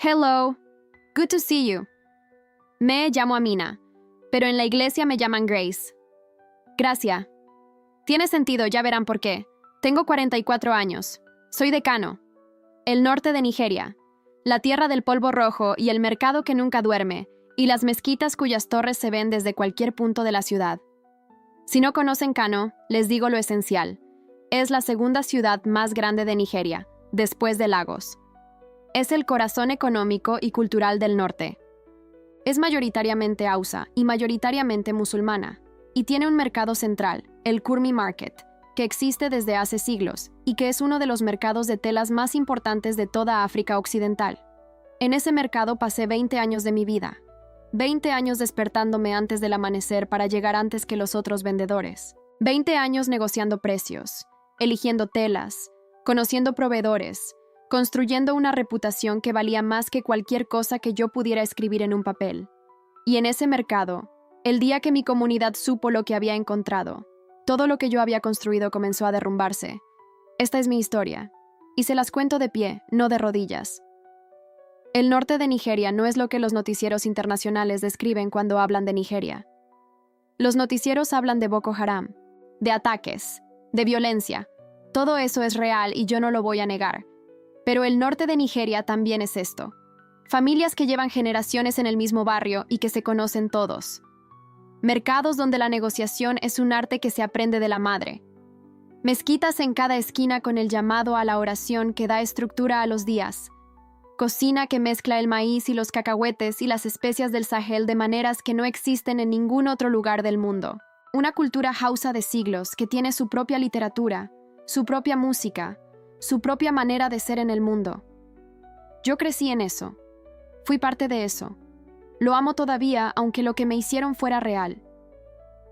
Hello. Good to see you. Me llamo Amina, pero en la iglesia me llaman Grace. Gracias. Tiene sentido, ya verán por qué. Tengo 44 años. Soy de Kano, el norte de Nigeria, la tierra del polvo rojo y el mercado que nunca duerme, y las mezquitas cuyas torres se ven desde cualquier punto de la ciudad. Si no conocen Kano, les digo lo esencial. Es la segunda ciudad más grande de Nigeria, después de Lagos. Es el corazón económico y cultural del norte. Es mayoritariamente hausa y mayoritariamente musulmana, y tiene un mercado central, el Kurmi Market, que existe desde hace siglos y que es uno de los mercados de telas más importantes de toda África Occidental. En ese mercado pasé 20 años de mi vida, 20 años despertándome antes del amanecer para llegar antes que los otros vendedores, 20 años negociando precios, eligiendo telas, conociendo proveedores, construyendo una reputación que valía más que cualquier cosa que yo pudiera escribir en un papel. Y en ese mercado, el día que mi comunidad supo lo que había encontrado, todo lo que yo había construido comenzó a derrumbarse. Esta es mi historia, y se las cuento de pie, no de rodillas. El norte de Nigeria no es lo que los noticieros internacionales describen cuando hablan de Nigeria. Los noticieros hablan de Boko Haram, de ataques, de violencia. Todo eso es real y yo no lo voy a negar. Pero el norte de Nigeria también es esto. Familias que llevan generaciones en el mismo barrio y que se conocen todos. Mercados donde la negociación es un arte que se aprende de la madre. Mezquitas en cada esquina con el llamado a la oración que da estructura a los días. Cocina que mezcla el maíz y los cacahuetes y las especias del Sahel de maneras que no existen en ningún otro lugar del mundo. Una cultura hausa de siglos que tiene su propia literatura, su propia música, su propia manera de ser en el mundo. Yo crecí en eso. Fui parte de eso. Lo amo todavía, aunque lo que me hicieron fuera real.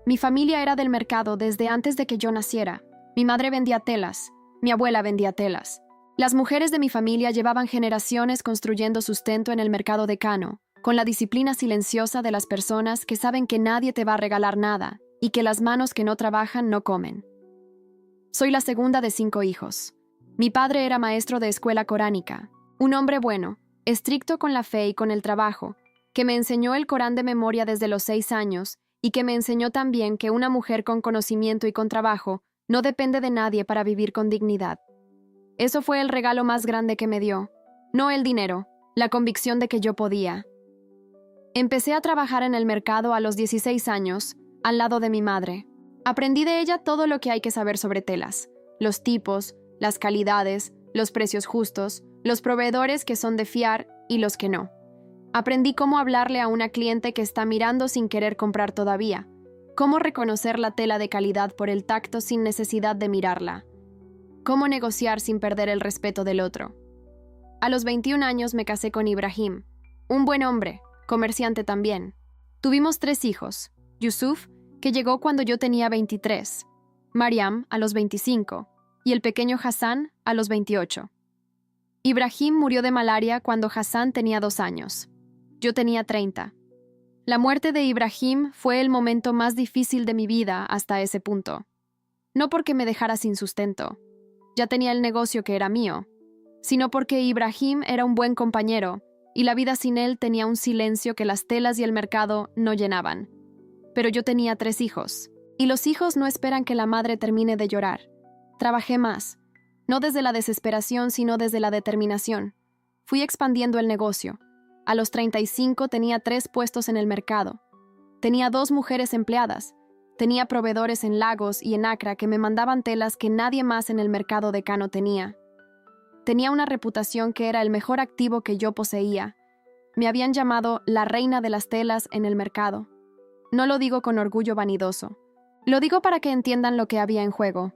Mi familia era del mercado desde antes de que yo naciera. Mi madre vendía telas. Mi abuela vendía telas. Las mujeres de mi familia llevaban generaciones construyendo sustento en el mercado de Kano, con la disciplina silenciosa de las personas que saben que nadie te va a regalar nada y que las manos que no trabajan no comen. Soy la segunda de 5 hijos. Mi padre era maestro de escuela coránica, un hombre bueno, estricto con la fe y con el trabajo, que me enseñó el Corán de memoria desde los 6 años y que me enseñó también que una mujer con conocimiento y con trabajo no depende de nadie para vivir con dignidad. Eso fue el regalo más grande que me dio. No el dinero, la convicción de que yo podía. Empecé a trabajar en el mercado a los 16 años, al lado de mi madre. Aprendí de ella todo lo que hay que saber sobre telas, los tipos, las calidades, los precios justos, los proveedores que son de fiar y los que no. Aprendí cómo hablarle a una cliente que está mirando sin querer comprar todavía, cómo reconocer la tela de calidad por el tacto sin necesidad de mirarla, cómo negociar sin perder el respeto del otro. A los 21 años me casé con Ibrahim, un buen hombre, comerciante también. Tuvimos 3 hijos, Yusuf, que llegó cuando yo tenía 23, Mariam a los 25 y el pequeño Hassan a los 28. Ibrahim murió de malaria cuando Hassan tenía 2 años. Yo tenía 30. La muerte de Ibrahim fue el momento más difícil de mi vida hasta ese punto. No porque me dejara sin sustento, ya tenía el negocio que era mío, sino porque Ibrahim era un buen compañero y la vida sin él tenía un silencio que las telas y el mercado no llenaban. Pero yo tenía 3 hijos, y los hijos no esperan que la madre termine de llorar. Trabajé más, no desde la desesperación, sino desde la determinación. Fui expandiendo el negocio. A los 35 tenía 3 puestos en el mercado. Tenía 2 mujeres empleadas. Tenía proveedores en Lagos y en Accra que me mandaban telas que nadie más en el mercado de Kano tenía. Tenía una reputación que era el mejor activo que yo poseía. Me habían llamado la reina de las telas en el mercado. No lo digo con orgullo vanidoso. Lo digo para que entiendan lo que había en juego.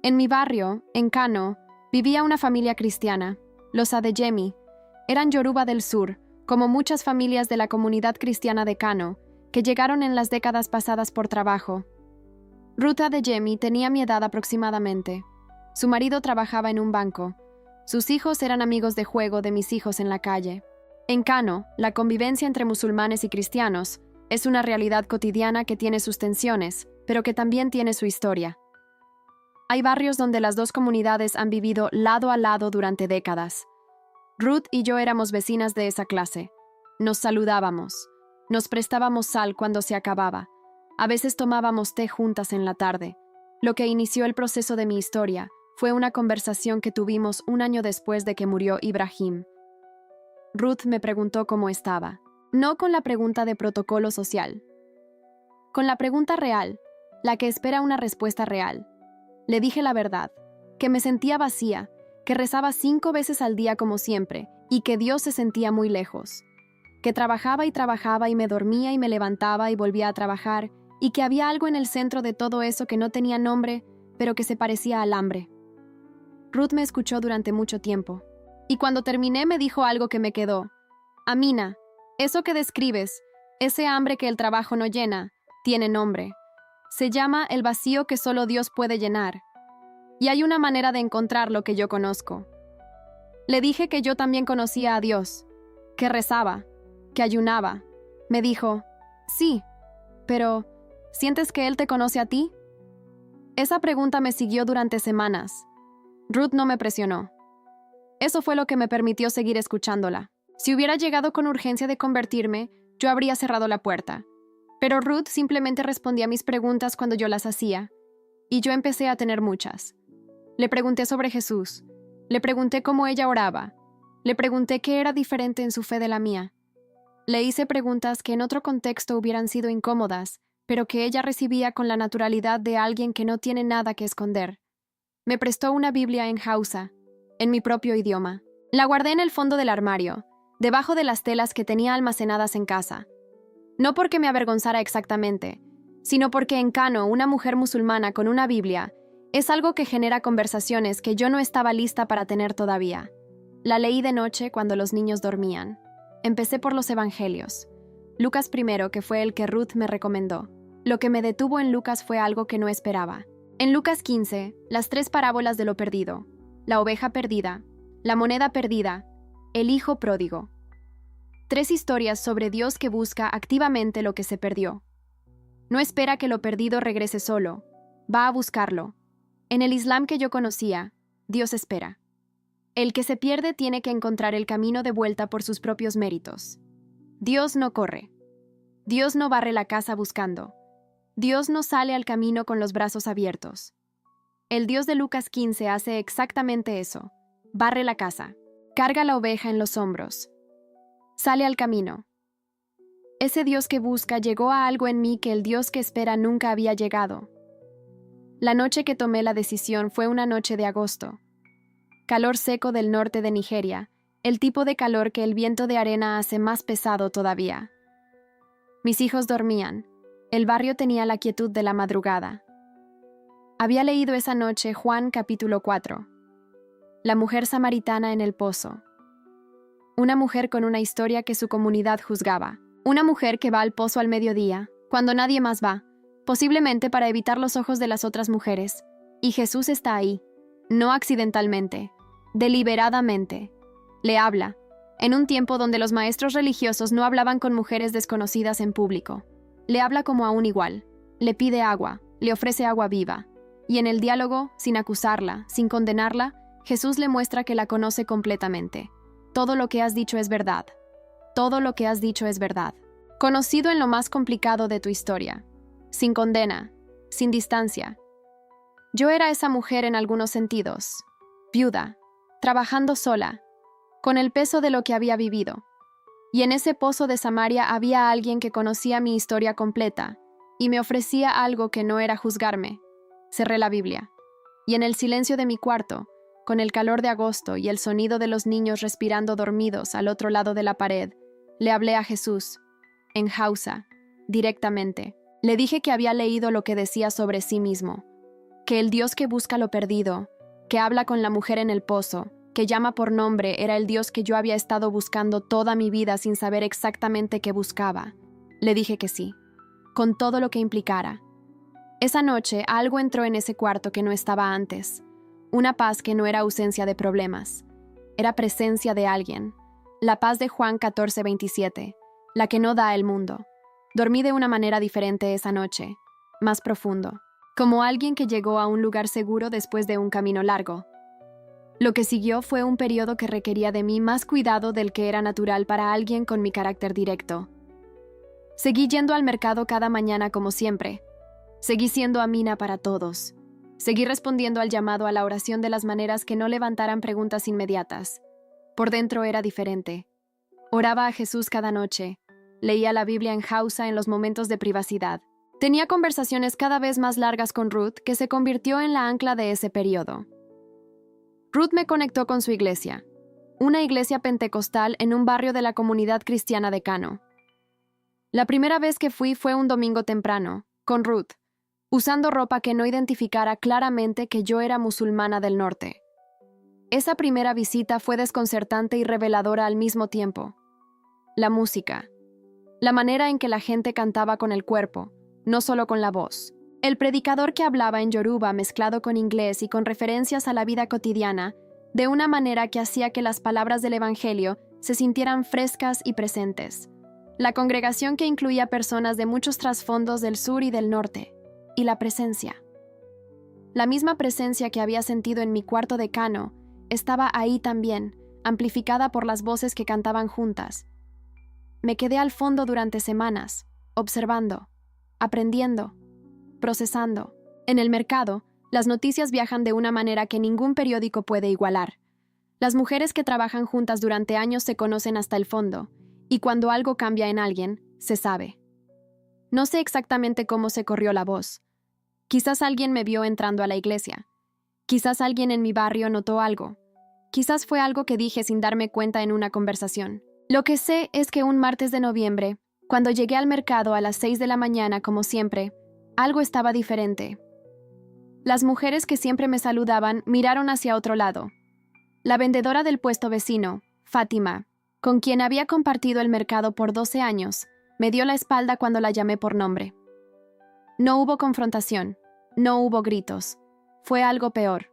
En mi barrio, en Kano, vivía una familia cristiana, los Adeyemi. Eran Yoruba del sur, como muchas familias de la comunidad cristiana de Kano, que llegaron en las décadas pasadas por trabajo. Ruth Adeyemi tenía mi edad aproximadamente. Su marido trabajaba en un banco. Sus hijos eran amigos de juego de mis hijos en la calle. En Kano, la convivencia entre musulmanes y cristianos es una realidad cotidiana que tiene sus tensiones, pero que también tiene su historia. Hay barrios donde las 2 comunidades han vivido lado a lado durante décadas. Ruth y yo éramos vecinas de esa clase. Nos saludábamos. Nos prestábamos sal cuando se acababa. A veces tomábamos té juntas en la tarde. Lo que inició el proceso de mi historia fue una conversación que tuvimos un año después de que murió Ibrahim. Ruth me preguntó cómo estaba, no con la pregunta de protocolo social, con la pregunta real, la que espera una respuesta real. Le dije la verdad, que me sentía vacía, que rezaba 5 veces al día como siempre, y que Dios se sentía muy lejos. Que trabajaba y me dormía y me levantaba y volvía a trabajar, y que había algo en el centro de todo eso que no tenía nombre, pero que se parecía al hambre. Ruth me escuchó durante mucho tiempo, y cuando terminé me dijo algo que me quedó. Amina, eso que describes, ese hambre que el trabajo no llena, tiene nombre. Se llama el vacío que solo Dios puede llenar. Y hay una manera de encontrar lo que yo conozco. Le dije que yo también conocía a Dios, que rezaba, que ayunaba. Me dijo, sí, pero ¿sientes que Él te conoce a ti? Esa pregunta me siguió durante semanas. Ruth no me presionó. Eso fue lo que me permitió seguir escuchándola. Si hubiera llegado con urgencia de convertirme, yo habría cerrado la puerta. Pero Ruth simplemente respondía a mis preguntas cuando yo las hacía, y yo empecé a tener muchas. Le pregunté sobre Jesús, le pregunté cómo ella oraba, le pregunté qué era diferente en su fe de la mía. Le hice preguntas que en otro contexto hubieran sido incómodas, pero que ella recibía con la naturalidad de alguien que no tiene nada que esconder. Me prestó una Biblia en Hausa, en mi propio idioma. La guardé en el fondo del armario, debajo de las telas que tenía almacenadas en casa. No porque me avergonzara exactamente, sino porque en Kano una mujer musulmana con una Biblia es algo que genera conversaciones que yo no estaba lista para tener todavía. La leí de noche cuando los niños dormían. Empecé por los evangelios. Lucas primero, que fue el que Ruth me recomendó. Lo que me detuvo en Lucas fue algo que no esperaba. En Lucas 15, las 3 parábolas de lo perdido, la oveja perdida, la moneda perdida, el hijo pródigo. 3 historias sobre Dios que busca activamente lo que se perdió. No espera que lo perdido regrese solo, va a buscarlo. En el Islam que yo conocía, Dios espera. El que se pierde tiene que encontrar el camino de vuelta por sus propios méritos. Dios no corre. Dios no barre la casa buscando. Dios no sale al camino con los brazos abiertos. El Dios de Lucas 15 hace exactamente eso. Barre la casa. Carga la oveja en los hombros. Sale al camino. Ese Dios que busca llegó a algo en mí que el Dios que espera nunca había llegado. La noche que tomé la decisión fue una noche de agosto. Calor seco del norte de Nigeria, el tipo de calor que el viento de arena hace más pesado todavía. Mis hijos dormían. El barrio tenía la quietud de la madrugada. Había leído esa noche Juan capítulo 4. La mujer samaritana en el pozo. Una mujer con una historia que su comunidad juzgaba. Una mujer que va al pozo al mediodía, cuando nadie más va, posiblemente para evitar los ojos de las otras mujeres. Y Jesús está ahí, no accidentalmente, deliberadamente. Le habla, en un tiempo donde los maestros religiosos no hablaban con mujeres desconocidas en público. Le habla como a un igual, le pide agua, le ofrece agua viva. Y en el diálogo, sin acusarla, sin condenarla, Jesús le muestra que la conoce completamente. Todo lo que has dicho es verdad. Todo lo que has dicho es verdad. Conocido en lo más complicado de tu historia. Sin condena, sin distancia. Yo era esa mujer en algunos sentidos. Viuda, trabajando sola, con el peso de lo que había vivido. Y en ese pozo de Samaria había alguien que conocía mi historia completa y me ofrecía algo que no era juzgarme. Cerré la Biblia. Y en el silencio de mi cuarto, con el calor de agosto y el sonido de los niños respirando dormidos al otro lado de la pared, le hablé a Jesús, en Hausa, directamente. Le dije que había leído lo que decía sobre sí mismo, que el Dios que busca lo perdido, que habla con la mujer en el pozo, que llama por nombre, era el Dios que yo había estado buscando toda mi vida sin saber exactamente qué buscaba. Le dije que sí, con todo lo que implicara. Esa noche algo entró en ese cuarto que no estaba antes. Una paz que no era ausencia de problemas. Era presencia de alguien. La paz de Juan 14:27, la que no da el mundo. Dormí de una manera diferente esa noche, más profundo, como alguien que llegó a un lugar seguro después de un camino largo. Lo que siguió fue un periodo que requería de mí más cuidado del que era natural para alguien con mi carácter directo. Seguí yendo al mercado cada mañana como siempre. Seguí siendo Amina para todos. Seguí respondiendo al llamado a la oración de las maneras que no levantaran preguntas inmediatas. Por dentro era diferente. Oraba a Jesús cada noche. Leía la Biblia en Hausa en los momentos de privacidad. Tenía conversaciones cada vez más largas con Ruth, que se convirtió en la ancla de ese periodo. Ruth me conectó con su iglesia, una iglesia pentecostal en un barrio de la comunidad cristiana de Kano. La primera vez que fui fue un domingo temprano, con Ruth, usando ropa que no identificara claramente que yo era musulmana del norte. Esa primera visita fue desconcertante y reveladora al mismo tiempo. La música, la manera en que la gente cantaba con el cuerpo, no solo con la voz. El predicador que hablaba en yoruba mezclado con inglés y con referencias a la vida cotidiana, de una manera que hacía que las palabras del Evangelio se sintieran frescas y presentes. La congregación, que incluía personas de muchos trasfondos del sur y del norte. Y la presencia. La misma presencia que había sentido en mi cuarto de Kano estaba ahí también, amplificada por las voces que cantaban juntas. Me quedé al fondo durante semanas, observando, aprendiendo, procesando. En el mercado, las noticias viajan de una manera que ningún periódico puede igualar. Las mujeres que trabajan juntas durante años se conocen hasta el fondo, y cuando algo cambia en alguien, se sabe. No sé exactamente cómo se corrió la voz. Quizás alguien me vio entrando a la iglesia. Quizás alguien en mi barrio notó algo. Quizás fue algo que dije sin darme cuenta en una conversación. Lo que sé es que un martes de noviembre, cuando llegué al mercado a las 6 de la mañana como siempre, algo estaba diferente. Las mujeres que siempre me saludaban miraron hacia otro lado. La vendedora del puesto vecino, Fátima, con quien había compartido el mercado por 12 años, me dio la espalda cuando la llamé por nombre. No hubo confrontación, no hubo gritos. Fue algo peor.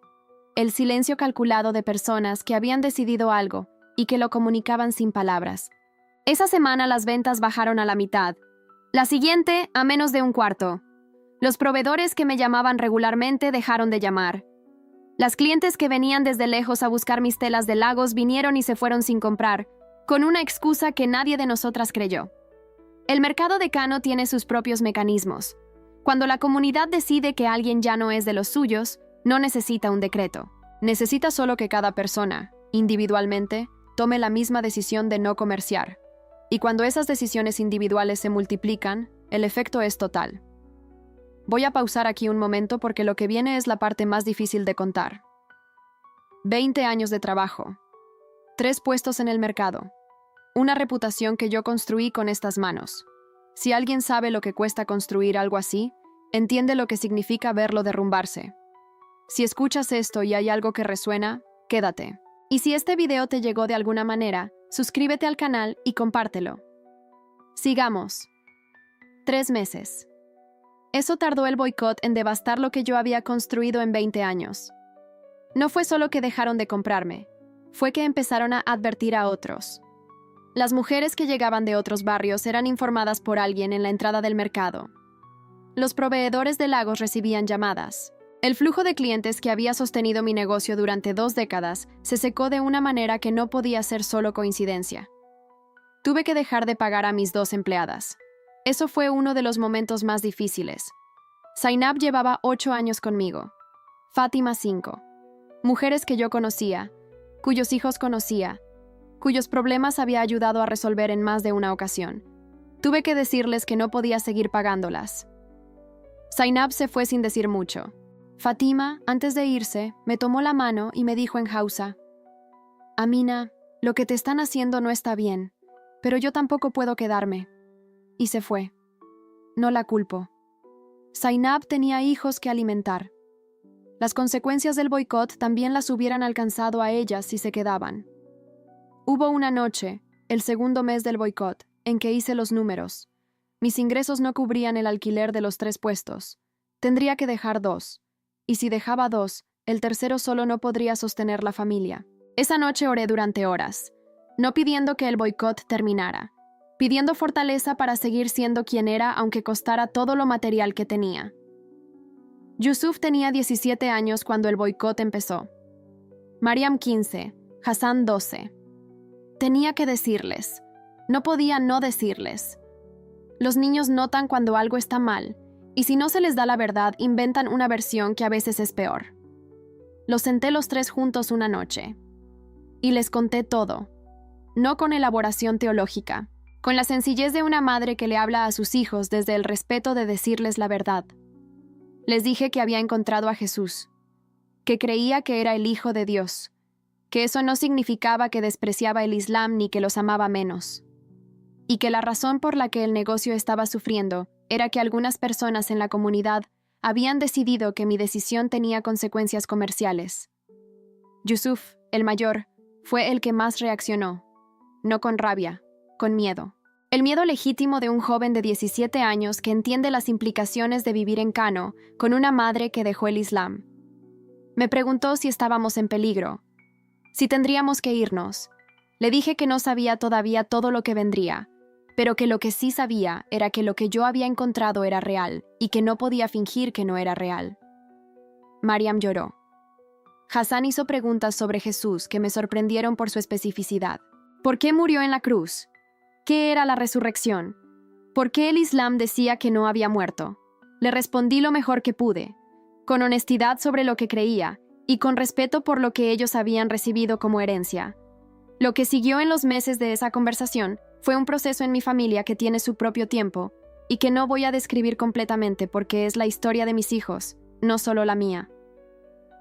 El silencio calculado de personas que habían decidido algo y que lo comunicaban sin palabras. Esa semana las ventas bajaron a la mitad. La siguiente, a menos de un cuarto. Los proveedores que me llamaban regularmente dejaron de llamar. Las clientes que venían desde lejos a buscar mis telas de Lagos vinieron y se fueron sin comprar, con una excusa que nadie de nosotras creyó. El mercado de Kano tiene sus propios mecanismos. Cuando la comunidad decide que alguien ya no es de los suyos, no necesita un decreto. Necesita solo que cada persona, individualmente, tome la misma decisión de no comerciar. Y cuando esas decisiones individuales se multiplican, el efecto es total. Voy a pausar aquí un momento porque lo que viene es la parte más difícil de contar. 20 años de trabajo. 3 puestos en el mercado. Una reputación que yo construí con estas manos. Si alguien sabe lo que cuesta construir algo así, entiende lo que significa verlo derrumbarse. Si escuchas esto y hay algo que resuena, quédate. Y si este video te llegó de alguna manera, suscríbete al canal y compártelo. Sigamos. 3 meses. Eso tardó el boicot en devastar lo que yo había construido en 20 años. No fue solo que dejaron de comprarme, fue que empezaron a advertir a otros. Las mujeres que llegaban de otros barrios eran informadas por alguien en la entrada del mercado. Los proveedores de Lagos recibían llamadas. El flujo de clientes que había sostenido mi negocio durante 2 décadas se secó de una manera que no podía ser solo coincidencia. Tuve que dejar de pagar a mis 2 empleadas. Eso fue uno de los momentos más difíciles. Zainab llevaba 8 años conmigo. Fátima 5. Mujeres que yo conocía, cuyos hijos conocía, cuyos problemas había ayudado a resolver en más de una ocasión. Tuve que decirles que no podía seguir pagándolas. Zainab se fue sin decir mucho. Fátima, antes de irse, me tomó la mano y me dijo en Hausa: Amina, lo que te están haciendo no está bien, pero yo tampoco puedo quedarme. Y se fue. No la culpo. Zainab tenía hijos que alimentar. Las consecuencias del boicot también las hubieran alcanzado a ellas si se quedaban. Hubo una noche, el segundo mes del boicot, en que hice los números. Mis ingresos no cubrían el alquiler de los 3 puestos. Tendría que dejar 2. Y si dejaba 2, el tercero solo no podría sostener la familia. Esa noche oré durante horas, no pidiendo que el boicot terminara, pidiendo fortaleza para seguir siendo quien era aunque costara todo lo material que tenía. Yusuf tenía 17 años cuando el boicot empezó. Mariam 15, Hassan 12. Tenía que decirles. No podía no decirles. Los niños notan cuando algo está mal, y si no se les da la verdad, inventan una versión que a veces es peor. Los senté los tres juntos una noche. Y les conté todo. No con elaboración teológica, con la sencillez de una madre que le habla a sus hijos desde el respeto de decirles la verdad. Les dije que había encontrado a Jesús, que creía que era el Hijo de Dios, que eso no significaba que despreciaba el Islam ni que los amaba menos, y que la razón por la que el negocio estaba sufriendo era que algunas personas en la comunidad habían decidido que mi decisión tenía consecuencias comerciales. Yusuf, el mayor, fue el que más reaccionó, no con rabia, con miedo. El miedo legítimo de un joven de 17 años que entiende las implicaciones de vivir en Kano con una madre que dejó el Islam. Me preguntó si estábamos en peligro, si tendríamos que irnos. Le dije que no sabía todavía todo lo que vendría, pero que lo que sí sabía era que lo que yo había encontrado era real y que no podía fingir que no era real. Mariam lloró. Hassan hizo preguntas sobre Jesús que me sorprendieron por su especificidad. ¿Por qué murió en la cruz? ¿Qué era la resurrección? ¿Por qué el Islam decía que no había muerto? Le respondí lo mejor que pude, con honestidad sobre lo que creía y con respeto por lo que ellos habían recibido como herencia. Lo que siguió en los meses de esa conversación fue un proceso en mi familia que tiene su propio tiempo y que no voy a describir completamente porque es la historia de mis hijos, no solo la mía.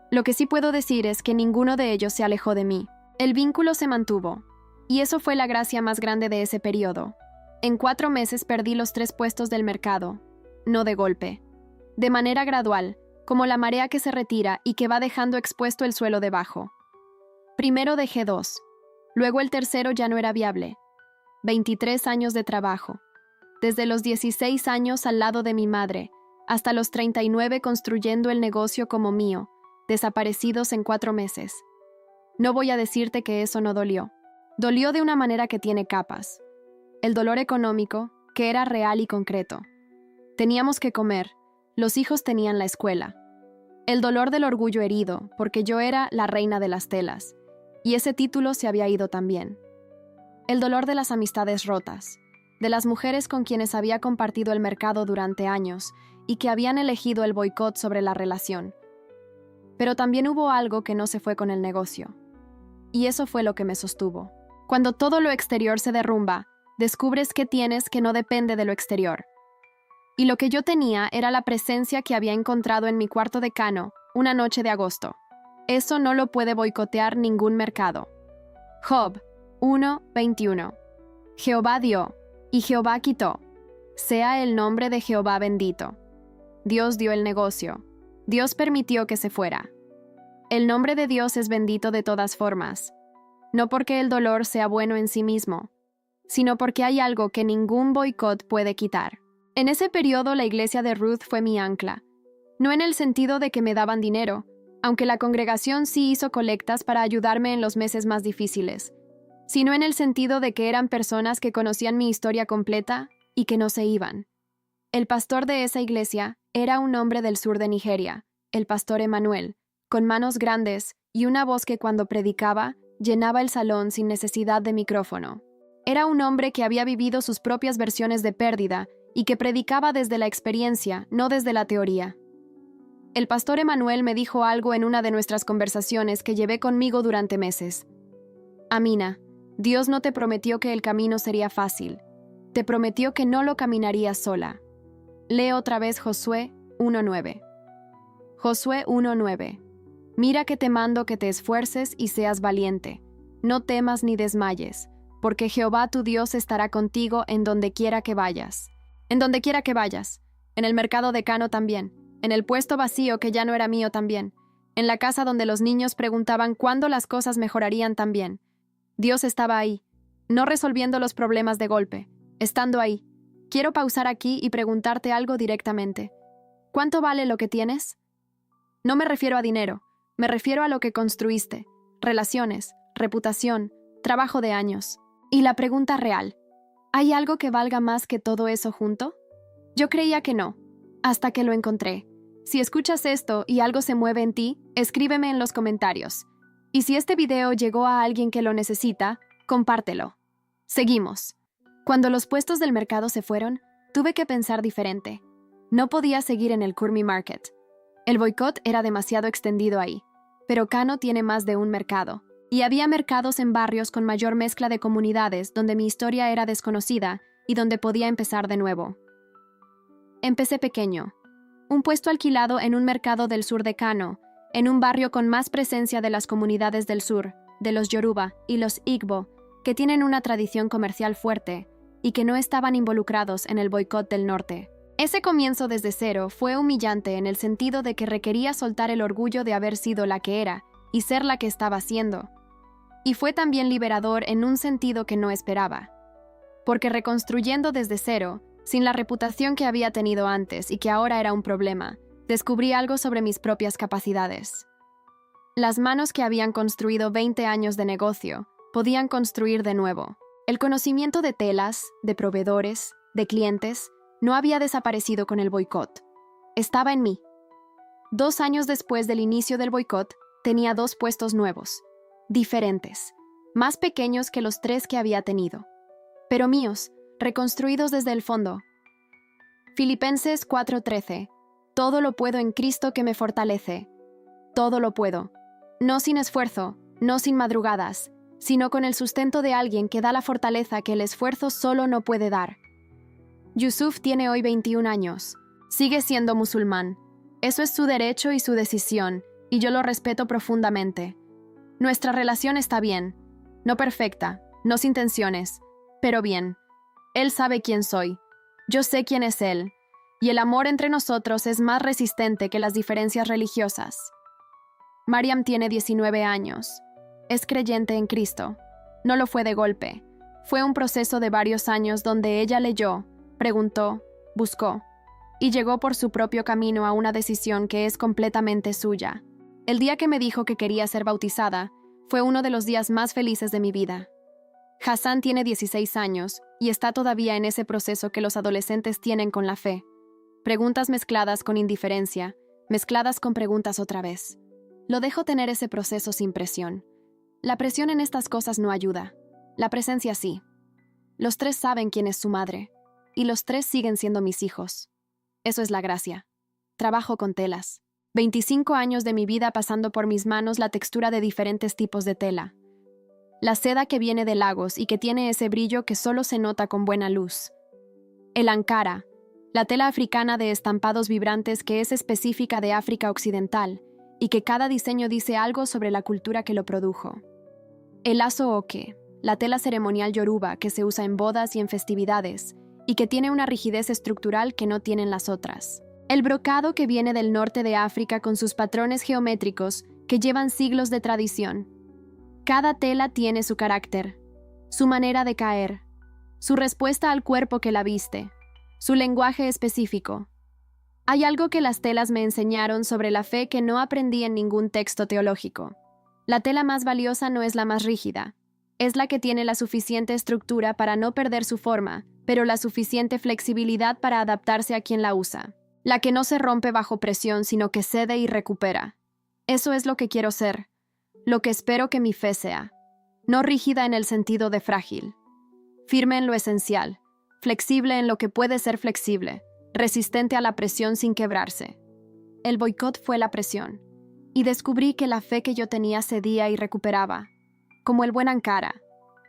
Lo que sí puedo decir es que ninguno de ellos se alejó de mí. El vínculo se mantuvo. Y eso fue la gracia más grande de ese periodo. En 4 meses perdí los 3 puestos del mercado, no de golpe. De manera gradual, como la marea que se retira y que va dejando expuesto el suelo debajo. Primero dejé 2. Luego el tercero ya no era viable. 23 años de trabajo. Desde los 16 años al lado de mi madre, hasta los 39 construyendo el negocio como mío, desaparecidos en 4 meses. No voy a decirte que eso no dolió. Dolió de una manera que tiene capas. El dolor económico, que era real y concreto. Teníamos que comer, los hijos tenían la escuela. El dolor del orgullo herido, porque yo era la reina de las telas, y ese título se había ido también. El dolor de las amistades rotas, de las mujeres con quienes había compartido el mercado durante años y que habían elegido el boicot sobre la relación. Pero también hubo algo que no se fue con el negocio. Y eso fue lo que me sostuvo. Cuando todo lo exterior se derrumba, descubres que tienes que no depende de lo exterior. Y lo que yo tenía era la presencia que había encontrado en mi cuarto de Kano una noche de agosto. Eso no lo puede boicotear ningún mercado. Job 1:21. Jehová dio, y Jehová quitó. Sea el nombre de Jehová bendito. Dios dio el negocio. Dios permitió que se fuera. El nombre de Dios es bendito de todas formas. No porque el dolor sea bueno en sí mismo, sino porque hay algo que ningún boicot puede quitar. En ese periodo la iglesia de Ruth fue mi ancla. No en el sentido de que me daban dinero, aunque la congregación sí hizo colectas para ayudarme en los meses más difíciles, sino en el sentido de que eran personas que conocían mi historia completa y que no se iban. El pastor de esa iglesia era un hombre del sur de Nigeria, el pastor Emanuel, con manos grandes y una voz que cuando predicaba llenaba el salón sin necesidad de micrófono. Era un hombre que había vivido sus propias versiones de pérdida y que predicaba desde la experiencia, no desde la teoría. El pastor Emanuel me dijo algo en una de nuestras conversaciones que llevé conmigo durante meses. Amina, Dios no te prometió que el camino sería fácil. Te prometió que no lo caminarías sola. Lee otra vez Josué 1:9. Josué 1:9. Mira que te mando que te esfuerces y seas valiente. No temas ni desmayes, porque Jehová tu Dios estará contigo en donde quiera que vayas. En donde quiera que vayas. En el mercado de Kano también. En el puesto vacío que ya no era mío también. En la casa donde los niños preguntaban cuándo las cosas mejorarían también. Dios estaba ahí, no resolviendo los problemas de golpe, estando ahí. Quiero pausar aquí y preguntarte algo directamente. ¿Cuánto vale lo que tienes? No me refiero a dinero, me refiero a lo que construiste, relaciones, reputación, trabajo de años. Y la pregunta real, ¿hay algo que valga más que todo eso junto? Yo creía que no, hasta que lo encontré. Si escuchas esto y algo se mueve en ti, escríbeme en los comentarios. Y si este video llegó a alguien que lo necesita, compártelo. Seguimos. Cuando los puestos del mercado se fueron, tuve que pensar diferente. No podía seguir en el Kurmi Market. El boicot era demasiado extendido ahí, pero Kano tiene más de un mercado. Y había mercados en barrios con mayor mezcla de comunidades donde mi historia era desconocida y donde podía empezar de nuevo. Empecé pequeño. Un puesto alquilado en un mercado del sur de Kano, en un barrio con más presencia de las comunidades del sur, de los Yoruba y los Igbo, que tienen una tradición comercial fuerte y que no estaban involucrados en el boicot del norte. Ese comienzo desde cero fue humillante en el sentido de que requería soltar el orgullo de haber sido la que era y ser la que estaba siendo. Y fue también liberador en un sentido que no esperaba. Porque reconstruyendo desde cero, sin la reputación que había tenido antes y que ahora era un problema, descubrí algo sobre mis propias capacidades. Las manos que habían construido 20 años de negocio podían construir de nuevo. El conocimiento de telas, de proveedores, de clientes, no había desaparecido con el boicot. Estaba en mí. 2 años después del inicio del boicot, tenía 2 puestos nuevos, diferentes, más pequeños que los 3 que había tenido, pero míos, reconstruidos desde el fondo. Filipenses 4:13. Todo lo puedo en Cristo que me fortalece. Todo lo puedo. No sin esfuerzo, no sin madrugadas, sino con el sustento de alguien que da la fortaleza que el esfuerzo solo no puede dar. Yusuf tiene hoy 21 años. Sigue siendo musulmán. Eso es su derecho y su decisión, y yo lo respeto profundamente. Nuestra relación está bien. No perfecta, no sin tensiones, pero bien. Él sabe quién soy. Yo sé quién es él. Y el amor entre nosotros es más resistente que las diferencias religiosas. Mariam tiene 19 años. Es creyente en Cristo. No lo fue de golpe. Fue un proceso de varios años donde ella leyó, preguntó, buscó, y llegó por su propio camino a una decisión que es completamente suya. El día que me dijo que quería ser bautizada fue uno de los días más felices de mi vida. Hassan tiene 16 años y está todavía en ese proceso que los adolescentes tienen con la fe. Preguntas mezcladas con indiferencia, mezcladas con preguntas otra vez. Lo dejo tener ese proceso sin presión. La presión en estas cosas no ayuda. La presencia sí. Los 3 saben quién es su madre, y los 3 siguen siendo mis hijos. Eso es la gracia. Trabajo con telas. 25 años de mi vida pasando por mis manos la textura de diferentes tipos de tela. La seda que viene de Lagos y que tiene ese brillo que solo se nota con buena luz. El Ankara, la tela africana de estampados vibrantes que es específica de África Occidental y que cada diseño dice algo sobre la cultura que lo produjo. El Aso Oke, la tela ceremonial yoruba que se usa en bodas y en festividades y que tiene una rigidez estructural que no tienen las otras. El brocado que viene del norte de África con sus patrones geométricos que llevan siglos de tradición. Cada tela tiene su carácter, su manera de caer, su respuesta al cuerpo que la viste, su lenguaje específico. Hay algo que las telas me enseñaron sobre la fe que no aprendí en ningún texto teológico. La tela más valiosa no es la más rígida, es la que tiene la suficiente estructura para no perder su forma, pero la suficiente flexibilidad para adaptarse a quien la usa. La que no se rompe bajo presión, sino que cede y recupera. Eso es lo que quiero ser, lo que espero que mi fe sea. No rígida en el sentido de frágil. Firme en lo esencial, flexible en lo que puede ser flexible, resistente a la presión sin quebrarse. El boicot fue la presión, y descubrí que la fe que yo tenía cedía y recuperaba, como el buen Ankara,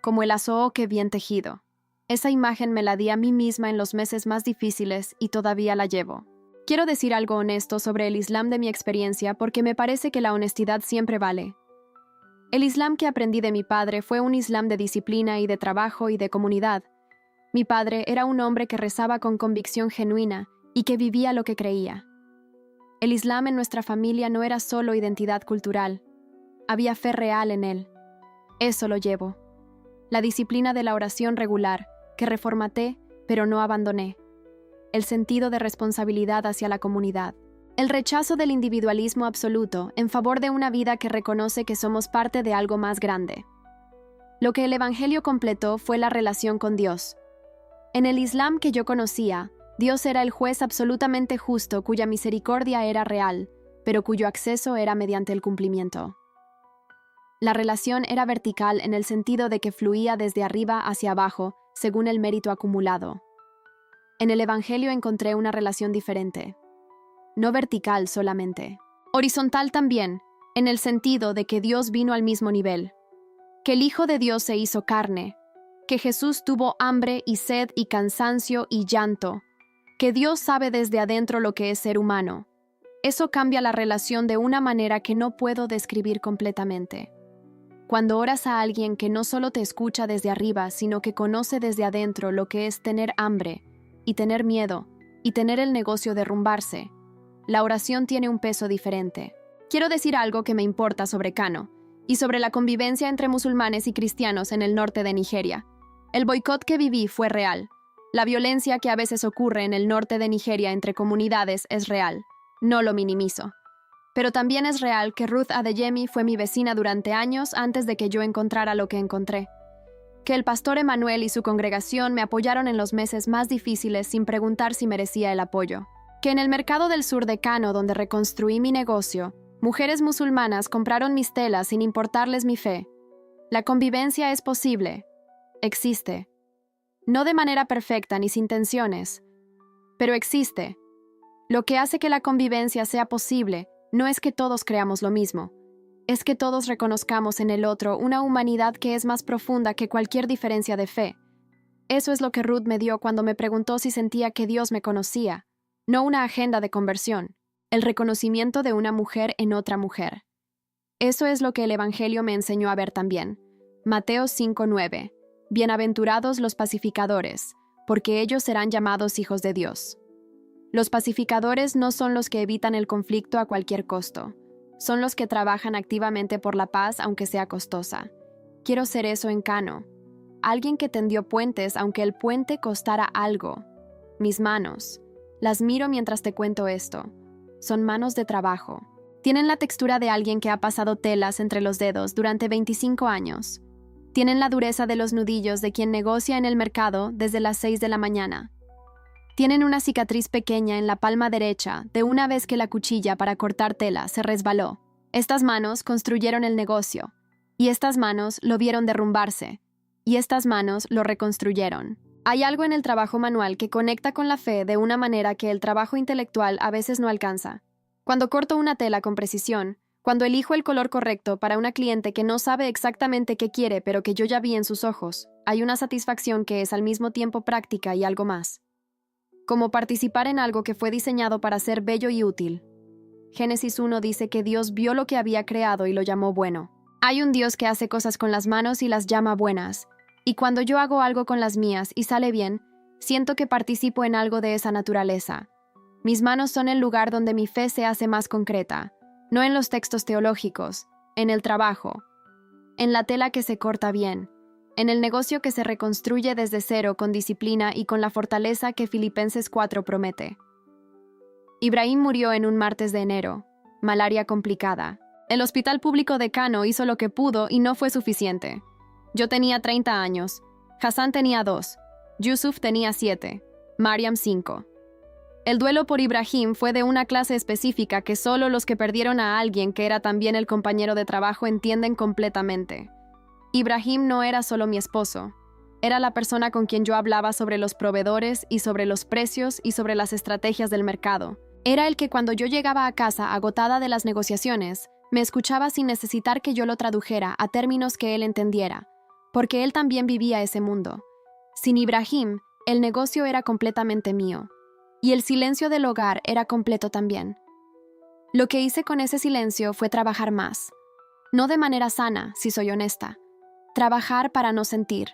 como el Aso-Oke bien tejido. Esa imagen me la di a mí misma en los meses más difíciles y todavía la llevo. Quiero decir algo honesto sobre el Islam de mi experiencia porque me parece que la honestidad siempre vale. El Islam que aprendí de mi padre fue un Islam de disciplina y de trabajo y de comunidad. Mi padre era un hombre que rezaba con convicción genuina y que vivía lo que creía. El Islam en nuestra familia no era solo identidad cultural. Había fe real en él. Eso lo llevo. La disciplina de la oración regular, que reformaté, pero no abandoné. El sentido de responsabilidad hacia la comunidad. El rechazo del individualismo absoluto en favor de una vida que reconoce que somos parte de algo más grande. Lo que el Evangelio completó fue la relación con Dios. En el Islam que yo conocía, Dios era el juez absolutamente justo cuya misericordia era real, pero cuyo acceso era mediante el cumplimiento. La relación era vertical en el sentido de que fluía desde arriba hacia abajo, según el mérito acumulado. En el Evangelio encontré una relación diferente. No vertical solamente. Horizontal también, en el sentido de que Dios vino al mismo nivel. Que el Hijo de Dios se hizo carne. Que Jesús tuvo hambre y sed y cansancio y llanto. Que Dios sabe desde adentro lo que es ser humano. Eso cambia la relación de una manera que no puedo describir completamente. Cuando oras a alguien que no solo te escucha desde arriba, sino que conoce desde adentro lo que es tener hambre, y tener miedo, y tener el negocio derrumbarse, la oración tiene un peso diferente. Quiero decir algo que me importa sobre Kano, y sobre la convivencia entre musulmanes y cristianos en el norte de Nigeria. El boicot que viví fue real. La violencia que a veces ocurre en el norte de Nigeria entre comunidades es real. No lo minimizo. Pero también es real que Ruth Adeyemi fue mi vecina durante años antes de que yo encontrara lo que encontré. Que el pastor Emanuel y su congregación me apoyaron en los meses más difíciles sin preguntar si merecía el apoyo. Que en el mercado del sur de Kano, donde reconstruí mi negocio, mujeres musulmanas compraron mis telas sin importarles mi fe. La convivencia es posible. Existe. No de manera perfecta ni sin tensiones, pero existe. Lo que hace que la convivencia sea posible no es que todos creamos lo mismo, es que todos reconozcamos en el otro una humanidad que es más profunda que cualquier diferencia de fe. Eso es lo que Ruth me dio cuando me preguntó si sentía que Dios me conocía, no una agenda de conversión, el reconocimiento de una mujer en otra mujer. Eso es lo que el Evangelio me enseñó a ver también. Mateo 5:9. Bienaventurados los pacificadores, porque ellos serán llamados hijos de Dios. Los pacificadores no son los que evitan el conflicto a cualquier costo. Son los que trabajan activamente por la paz aunque sea costosa. Quiero ser eso en Kano. Alguien que tendió puentes aunque el puente costara algo. Mis manos. Las miro mientras te cuento esto. Son manos de trabajo. Tienen la textura de alguien que ha pasado telas entre los dedos durante 25 años. Tienen la dureza de los nudillos de quien negocia en el mercado desde las 6 de la mañana. Tienen una cicatriz pequeña en la palma derecha de una vez que la cuchilla para cortar tela se resbaló. Estas manos construyeron el negocio, y estas manos lo vieron derrumbarse, y estas manos lo reconstruyeron. Hay algo en el trabajo manual que conecta con la fe de una manera que el trabajo intelectual a veces no alcanza. Cuando corto una tela con precisión, cuando elijo el color correcto para una cliente que no sabe exactamente qué quiere pero que yo ya vi en sus ojos, hay una satisfacción que es al mismo tiempo práctica y algo más. Como participar en algo que fue diseñado para ser bello y útil. Génesis 1 dice que Dios vio lo que había creado y lo llamó bueno. Hay un Dios que hace cosas con las manos y las llama buenas. Y cuando yo hago algo con las mías y sale bien, siento que participo en algo de esa naturaleza. Mis manos son el lugar donde mi fe se hace más concreta, no en los textos teológicos, en el trabajo, en la tela que se corta bien, en el negocio que se reconstruye desde cero con disciplina y con la fortaleza que Filipenses 4 promete. Ibrahim murió en un martes de enero, malaria complicada. El hospital público de Kano hizo lo que pudo y no fue suficiente. Yo tenía 30 años, Hassan tenía 2, Yusuf tenía 7, Mariam 5. El duelo por Ibrahim fue de una clase específica que solo los que perdieron a alguien que era también el compañero de trabajo entienden completamente. Ibrahim no era solo mi esposo, era la persona con quien yo hablaba sobre los proveedores y sobre los precios y sobre las estrategias del mercado. Era el que cuando yo llegaba a casa agotada de las negociaciones, me escuchaba sin necesitar que yo lo tradujera a términos que él entendiera, porque él también vivía ese mundo. Sin Ibrahim, el negocio era completamente mío, y el silencio del hogar era completo también. Lo que hice con ese silencio fue trabajar más. No de manera sana, si soy honesta. Trabajar para no sentir,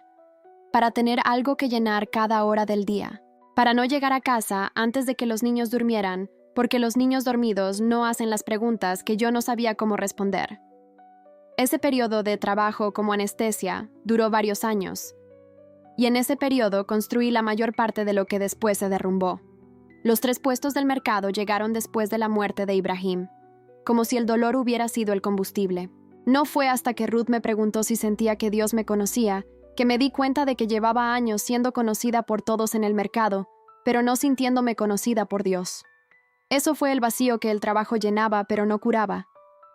para tener algo que llenar cada hora del día, para no llegar a casa antes de que los niños durmieran, porque los niños dormidos no hacen las preguntas que yo no sabía cómo responder. Ese periodo de trabajo como anestesia duró varios años, y en ese periodo construí la mayor parte de lo que después se derrumbó. Los 3 puestos del mercado llegaron después de la muerte de Ibrahim, como si el dolor hubiera sido el combustible. No fue hasta que Ruth me preguntó si sentía que Dios me conocía, que me di cuenta de que llevaba años siendo conocida por todos en el mercado, pero no sintiéndome conocida por Dios. Eso fue el vacío que el trabajo llenaba, pero no curaba.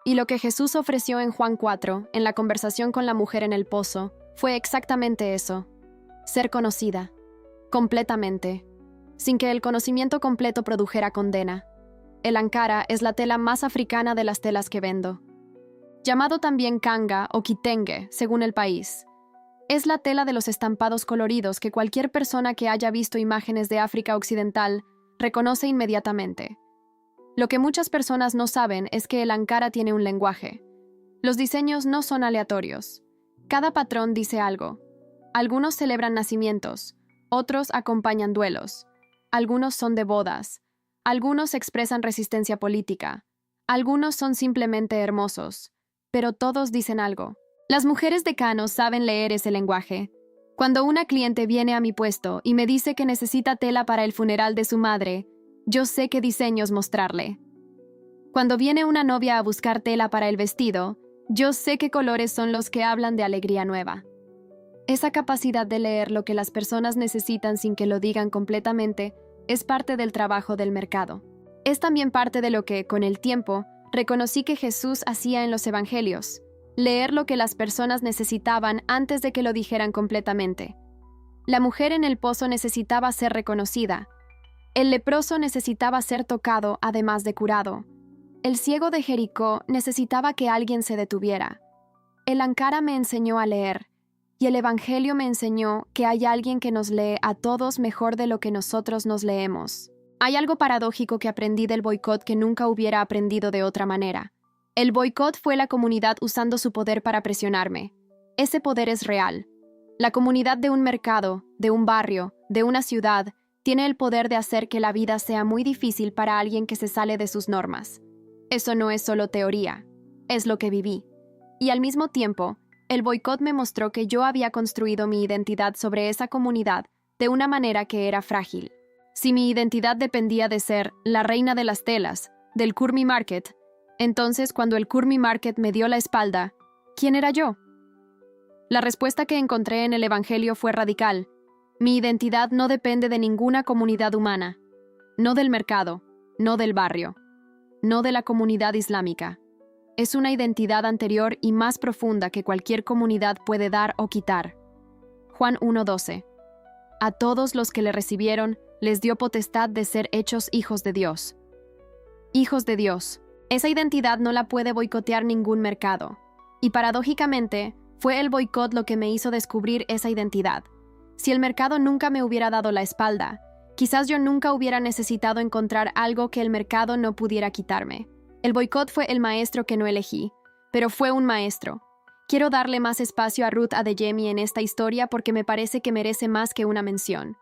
Y lo que Jesús ofreció en Juan 4, en la conversación con la mujer en el pozo, fue exactamente eso: ser conocida, completamente, sin que el conocimiento completo produjera condena. El ankara es la tela más africana de las telas que vendo. Llamado también kanga o kitenge, según el país. Es la tela de los estampados coloridos que cualquier persona que haya visto imágenes de África Occidental reconoce inmediatamente. Lo que muchas personas no saben es que el ankara tiene un lenguaje. Los diseños no son aleatorios. Cada patrón dice algo. Algunos celebran nacimientos, otros acompañan duelos. Algunos son de bodas. Algunos expresan resistencia política. Algunos son simplemente hermosos. Pero todos dicen algo. Las mujeres de Kano saben leer ese lenguaje. Cuando una cliente viene a mi puesto y me dice que necesita tela para el funeral de su madre, yo sé qué diseños mostrarle. Cuando viene una novia a buscar tela para el vestido, yo sé qué colores son los que hablan de alegría nueva. Esa capacidad de leer lo que las personas necesitan sin que lo digan completamente es parte del trabajo del mercado. Es también parte de lo que, con el tiempo, reconocí que Jesús hacía en los evangelios: leer lo que las personas necesitaban antes de que lo dijeran completamente. La mujer en el pozo necesitaba ser reconocida. El leproso necesitaba ser tocado, además de curado. El ciego de Jericó necesitaba que alguien se detuviera. El ankara me enseñó a leer, y el evangelio me enseñó que hay alguien que nos lee a todos mejor de lo que nosotros nos leemos. Hay algo paradójico que aprendí del boicot que nunca hubiera aprendido de otra manera. El boicot fue la comunidad usando su poder para presionarme. Ese poder es real. La comunidad de un mercado, de un barrio, de una ciudad, tiene el poder de hacer que la vida sea muy difícil para alguien que se sale de sus normas. Eso no es solo teoría, es lo que viví. Y al mismo tiempo, el boicot me mostró que yo había construido mi identidad sobre esa comunidad de una manera que era frágil. Si mi identidad dependía de ser la reina de las telas, del Kurmi Market, entonces cuando el Kurmi Market me dio la espalda, ¿quién era yo? La respuesta que encontré en el Evangelio fue radical. Mi identidad no depende de ninguna comunidad humana, no del mercado, no del barrio, no de la comunidad islámica. Es una identidad anterior y más profunda que cualquier comunidad puede dar o quitar. Juan 1:12. A todos los que le recibieron, les dio potestad de ser hechos hijos de Dios. Hijos de Dios. Esa identidad no la puede boicotear ningún mercado. Y paradójicamente, fue el boicot lo que me hizo descubrir esa identidad. Si el mercado nunca me hubiera dado la espalda, quizás yo nunca hubiera necesitado encontrar algo que el mercado no pudiera quitarme. El boicot fue el maestro que no elegí, pero fue un maestro. Quiero darle más espacio a Ruth Adeyemi en esta historia porque me parece que merece más que una mención.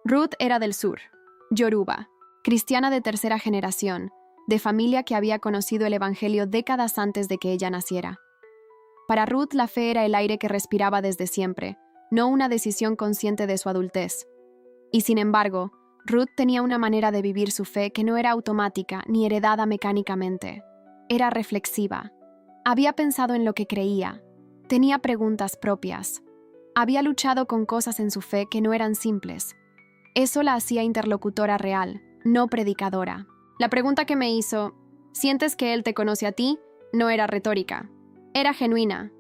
Ruth era del sur, Yoruba, cristiana de tercera generación, de familia que había conocido el Evangelio décadas antes de que ella naciera. Para Ruth la fe era el aire que respiraba desde siempre, no una decisión consciente de su adultez. Y sin embargo, Ruth tenía una manera de vivir su fe que no era automática ni heredada mecánicamente. Era reflexiva. Había pensado en lo que creía. Tenía preguntas propias. Había luchado con cosas en su fe que no eran simples. Eso la hacía interlocutora real, no predicadora. La pregunta que me hizo, ¿sientes que él te conoce a ti?, no era retórica. Era genuina.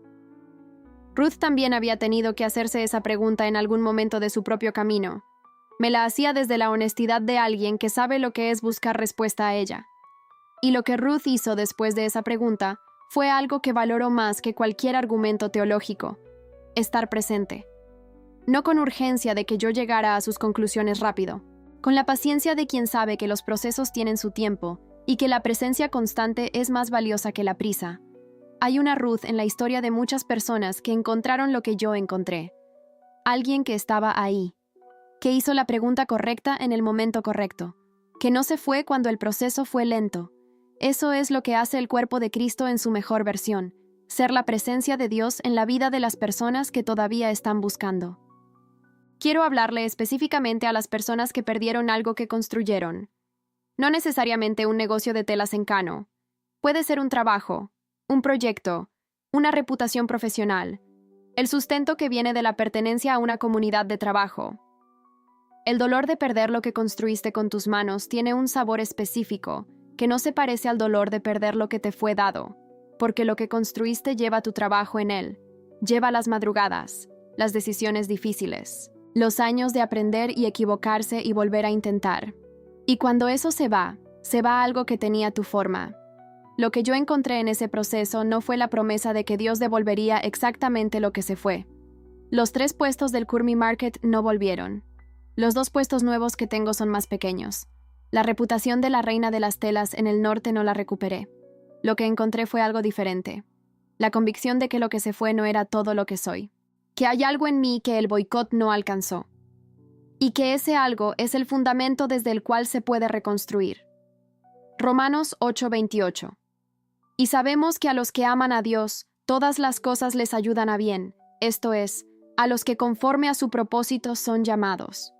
Ruth también había tenido que hacerse esa pregunta en algún momento de su propio camino. Me la hacía desde la honestidad de alguien que sabe lo que es buscar respuesta a ella. Y lo que Ruth hizo después de esa pregunta fue algo que valoró más que cualquier argumento teológico: estar presente. No con urgencia de que yo llegara a sus conclusiones rápido, con la paciencia de quien sabe que los procesos tienen su tiempo y que la presencia constante es más valiosa que la prisa. Hay una Ruth en la historia de muchas personas que encontraron lo que yo encontré. Alguien que estaba ahí, que hizo la pregunta correcta en el momento correcto, que no se fue cuando el proceso fue lento. Eso es lo que hace el cuerpo de Cristo en su mejor versión, ser la presencia de Dios en la vida de las personas que todavía están buscando. Quiero hablarle específicamente a las personas que perdieron algo que construyeron. No necesariamente un negocio de telas en Kano. Puede ser un trabajo, un proyecto, una reputación profesional, el sustento que viene de la pertenencia a una comunidad de trabajo. El dolor de perder lo que construiste con tus manos tiene un sabor específico que no se parece al dolor de perder lo que te fue dado. porque lo que construiste lleva tu trabajo en él, lleva las madrugadas, las decisiones difíciles, los años de aprender y equivocarse y volver a intentar. Y cuando eso se va algo que tenía tu forma. Lo que yo encontré en ese proceso no fue la promesa de que Dios devolvería exactamente lo que se fue. Los 3 puestos del Curmy Market no volvieron. Los 2 puestos nuevos que tengo son más pequeños. La reputación de la reina de las telas en el norte no la recuperé. Lo que encontré fue algo diferente. La convicción de que lo que se fue no era todo lo que soy. Que hay algo en mí que el boicot no alcanzó. Y que ese algo es el fundamento desde el cual se puede reconstruir. Romanos 8:28. Y sabemos que a los que aman a Dios, todas las cosas les ayudan a bien, esto es, a los que conforme a su propósito son llamados.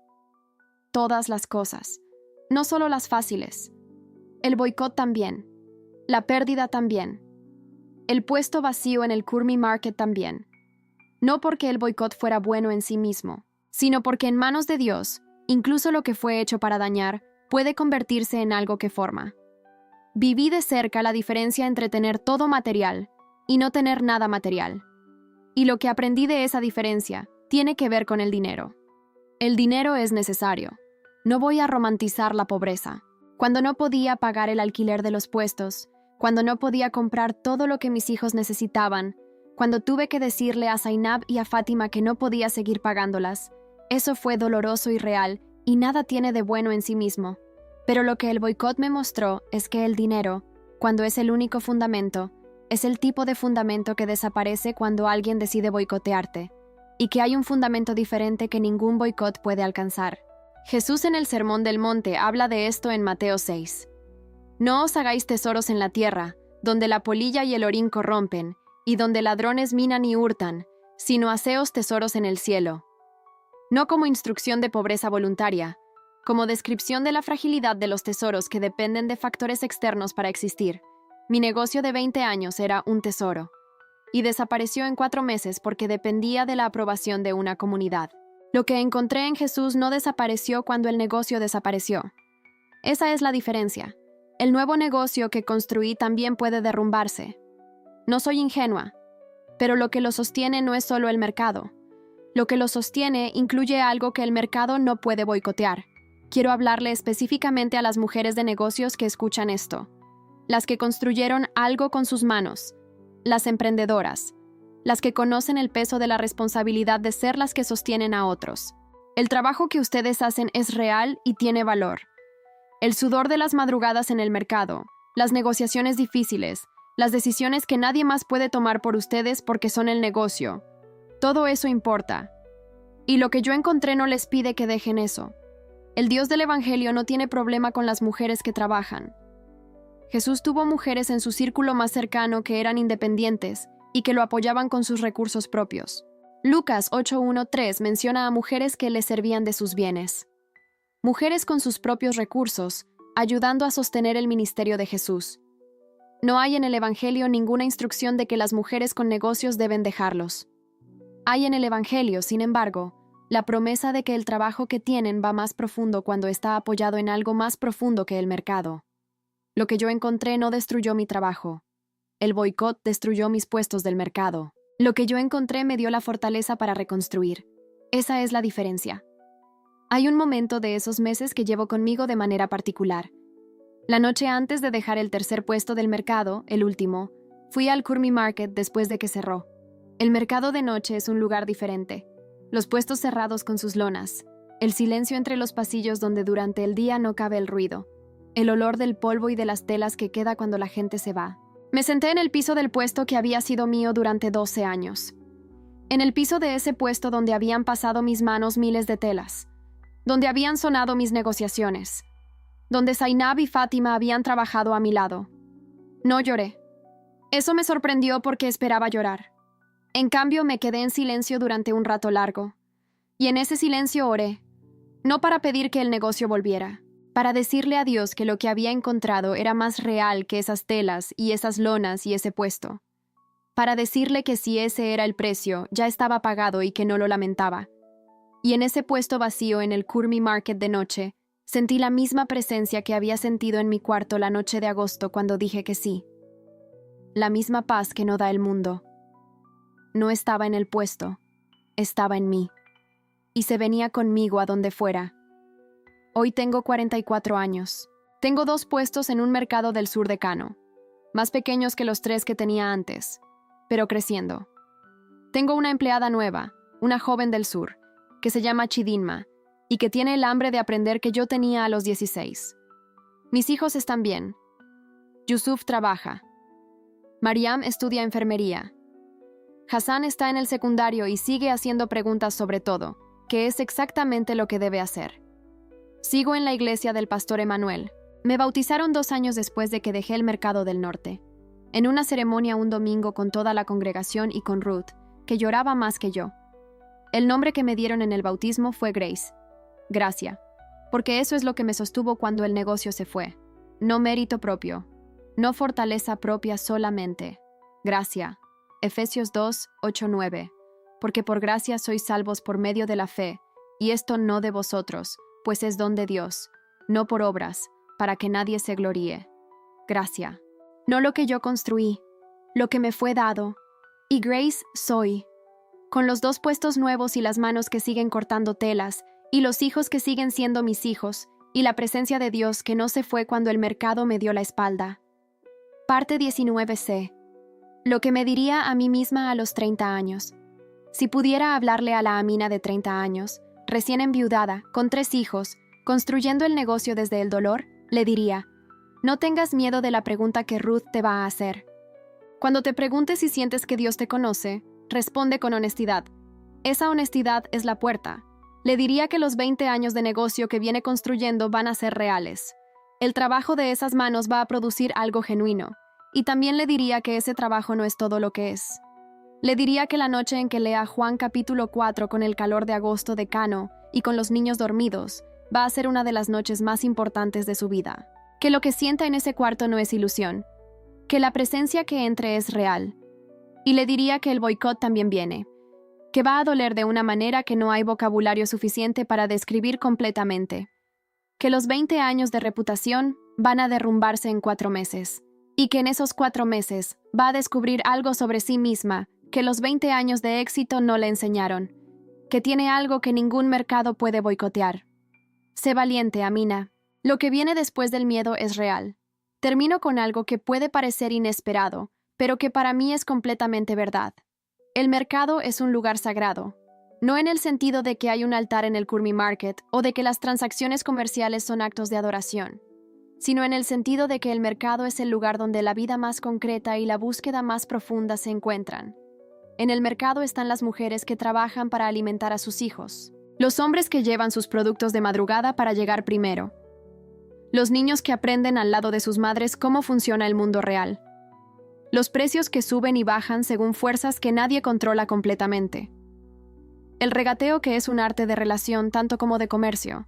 Todas las cosas, no solo las fáciles. El boicot también. La pérdida también. El puesto vacío en el Curmy Market también. No porque el boicot fuera bueno en sí mismo, sino porque en manos de Dios, incluso lo que fue hecho para dañar, puede convertirse en algo que forma. Viví de cerca la diferencia entre tener todo material y no tener nada material. Y lo que aprendí de esa diferencia tiene que ver con el dinero. El dinero es necesario. No voy a romantizar la pobreza. Cuando no podía pagar el alquiler de los puestos, cuando no podía comprar todo lo que mis hijos necesitaban, cuando tuve que decirle a Zainab y a Fátima que no podía seguir pagándolas, eso fue doloroso y real, y nada tiene de bueno en sí mismo. Pero lo que el boicot me mostró es que el dinero, cuando es el único fundamento, es el tipo de fundamento que desaparece cuando alguien decide boicotearte, y que hay un fundamento diferente que ningún boicot puede alcanzar. Jesús en el Sermón del Monte habla de esto en Mateo 6. No os hagáis tesoros en la tierra, donde la polilla y el orín corrompen, y donde ladrones minan y hurtan, sino haceos tesoros en el cielo. No como instrucción de pobreza voluntaria, como descripción de la fragilidad de los tesoros que dependen de factores externos para existir. Mi negocio de 20 años era un tesoro, y desapareció en 4 meses porque dependía de la aprobación de una comunidad. Lo que encontré en Jesús no desapareció cuando el negocio desapareció. Esa es la diferencia. El nuevo negocio que construí también puede derrumbarse. No soy ingenua, pero lo que lo sostiene no es solo el mercado. Lo que lo sostiene incluye algo que el mercado no puede boicotear. Quiero hablarle específicamente a las mujeres de negocios que escuchan esto. Las que construyeron algo con sus manos. Las emprendedoras. Las que conocen el peso de la responsabilidad de ser las que sostienen a otros. El trabajo que ustedes hacen es real y tiene valor. El sudor de las madrugadas en el mercado, las negociaciones difíciles, las decisiones que nadie más puede tomar por ustedes porque son el negocio. Todo eso importa. Y lo que yo encontré no les pide que dejen eso. El Dios del Evangelio no tiene problema con las mujeres que trabajan. Jesús tuvo mujeres en su círculo más cercano que eran independientes y que lo apoyaban con sus recursos propios. Lucas 8:1-3 menciona a mujeres que le servían de sus bienes. Mujeres con sus propios recursos, ayudando a sostener el ministerio de Jesús. No hay en el Evangelio ninguna instrucción de que las mujeres con negocios deben dejarlos. Hay en el Evangelio, sin embargo, la promesa de que el trabajo que tienen va más profundo cuando está apoyado en algo más profundo que el mercado. Lo que yo encontré no destruyó mi trabajo. El boicot destruyó mis puestos del mercado. Lo que yo encontré me dio la fortaleza para reconstruir. Esa es la diferencia. Hay un momento de esos meses que llevo conmigo de manera particular. La noche antes de dejar el tercer puesto del mercado, el último, fui al Curmy Market después de que cerró. El mercado de noche es un lugar diferente. Los puestos cerrados con sus lonas, el silencio entre los pasillos donde durante el día no cabe el ruido, el olor del polvo y de las telas que queda cuando la gente se va. Me senté en el piso del puesto que había sido mío durante 12 años. En el piso de ese puesto donde habían pasado mis manos miles de telas, donde habían sonado mis negociaciones, donde Zainab y Fátima habían trabajado a mi lado. No lloré. Eso me sorprendió porque esperaba llorar. En cambio, me quedé en silencio durante un rato largo. Y en ese silencio oré, no para pedir que el negocio volviera, para decirle a Dios que lo que había encontrado era más real que esas telas y esas lonas y ese puesto. Para decirle que si ese era el precio, ya estaba pagado y que no lo lamentaba. Y en ese puesto vacío en el Curmy Market de noche, sentí la misma presencia que había sentido en mi cuarto la noche de agosto cuando dije que sí. la misma paz que no da el mundo. No estaba en el puesto, estaba en mí, y se venía conmigo a donde fuera. Hoy tengo 44 años. Tengo 2 puestos en un mercado del sur de Kano, más pequeños que los 3 que tenía antes, pero creciendo. Tengo una empleada nueva, una joven del sur, que se llama Chidinma, y que tiene el hambre de aprender que yo tenía a los 16. Mis hijos están bien. Yusuf trabaja. Mariam estudia enfermería. Hassan está en el secundario y sigue haciendo preguntas sobre todo, que es exactamente lo que debe hacer. Sigo en la iglesia del pastor Emanuel. Me bautizaron 2 años después de que dejé el mercado del norte, en una ceremonia un domingo con toda la congregación y con Ruth, que lloraba más que yo. El nombre que me dieron en el bautismo fue Grace, Gracia, porque eso es lo que me sostuvo cuando el negocio se fue. No mérito propio, no fortaleza propia solamente. Gracia. Efesios 2, 8, 9. Porque por gracia sois salvos por medio de la fe, y esto no de vosotros, pues es don de Dios, no por obras, para que nadie se gloríe. Gracia. No lo que yo construí, lo que me fue dado. Y Grace soy. Con los 2 puestos nuevos y las manos que siguen cortando telas, y los hijos que siguen siendo mis hijos, y la presencia de Dios que no se fue cuando el mercado me dio la espalda. Parte 19c. Lo que me diría a mí misma a los 30 años. Si pudiera hablarle a la Amina de 30 años, recién enviudada, con 3 hijos, construyendo el negocio desde el dolor, le diría: no tengas miedo de la pregunta que Ruth te va a hacer. Cuando te preguntes si sientes que Dios te conoce, responde con honestidad. Esa honestidad es la puerta. Le diría que los 20 años de negocio que viene construyendo van a ser reales. El trabajo de esas manos va a producir algo genuino. Y también le diría que ese trabajo no es todo lo que es. Le diría que la noche en que lea Juan capítulo 4 con el calor de agosto de Kano y con los niños dormidos, va a ser una de las noches más importantes de su vida. Que lo que sienta en ese cuarto no es ilusión. Que la presencia que entre es real. Y le diría que el boicot también viene. Que va a doler de una manera que no hay vocabulario suficiente para describir completamente. Que los 20 años de reputación van a derrumbarse en 4 meses. Y que en esos 4 meses va a descubrir algo sobre sí misma que los 20 años de éxito no le enseñaron. Que tiene algo que ningún mercado puede boicotear. Sé valiente, Amina. Lo que viene después del miedo es real. Termino con algo que puede parecer inesperado, pero que para mí es completamente verdad. El mercado es un lugar sagrado. No en el sentido de que hay un altar en el Kurmi Market o de que las transacciones comerciales son actos de adoración, sino en el sentido de que el mercado es el lugar donde la vida más concreta y la búsqueda más profunda se encuentran. En el mercado están las mujeres que trabajan para alimentar a sus hijos, los hombres que llevan sus productos de madrugada para llegar primero, los niños que aprenden al lado de sus madres cómo funciona el mundo real, los precios que suben y bajan según fuerzas que nadie controla completamente, el regateo que es un arte de relación tanto como de comercio.